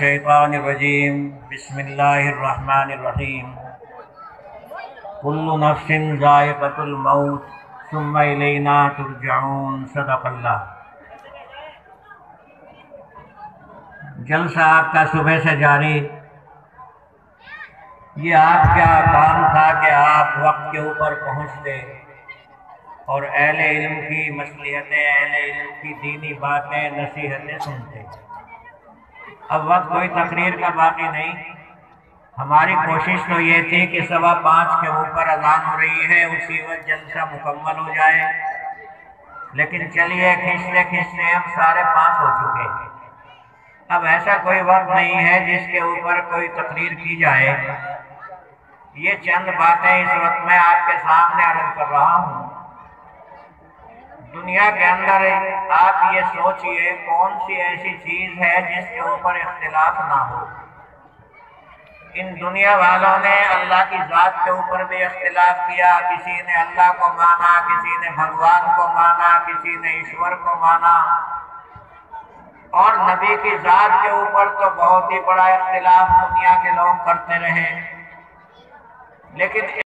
मिनश्शैतानिर्रजीम बिस्मिल्लाहिर्रहमानिर्रहीम कुल्लु नफ्सिन ज़ाइक़तुल मौत सुम्मा इलैना तुरजऊन। सदक़ल्लाह। जलसा आपका सुबह से जारी। ये आपका काम था कि आप वक्त के ऊपर पहुँचते और अहले इल्म की मसलिहतें, अहले इल्म की दीनी बातें, नसीहतें सुनते। अब वक्त कोई तकरीर का बाकी नहीं। हमारी कोशिश तो ये थी कि 5:15 के ऊपर अज़ान हो रही है, उसी वक्त जलसा मुकम्मल हो जाए, लेकिन चलिए खींचते खींचते हम 5:30 हो चुके हैं। अब ऐसा कोई वक्त नहीं है जिसके ऊपर कोई तकरीर की जाए। ये चंद बातें इस वक्त मैं आपके सामने अर्ज कर रहा हूँ। दुनिया के अंदर आप ये सोचिए कौन सी ऐसी चीज है जिसके ऊपर इख्तिलाफ ना हो। इन दुनिया वालों ने अल्लाह की जात के ऊपर भी इख्तिलाफ किया। किसी ने अल्लाह को माना, किसी ने भगवान को माना, किसी ने ईश्वर को माना, और नबी की जात के ऊपर तो बहुत ही बड़ा इख्तिलाफ दुनिया के लोग करते रहे। लेकिन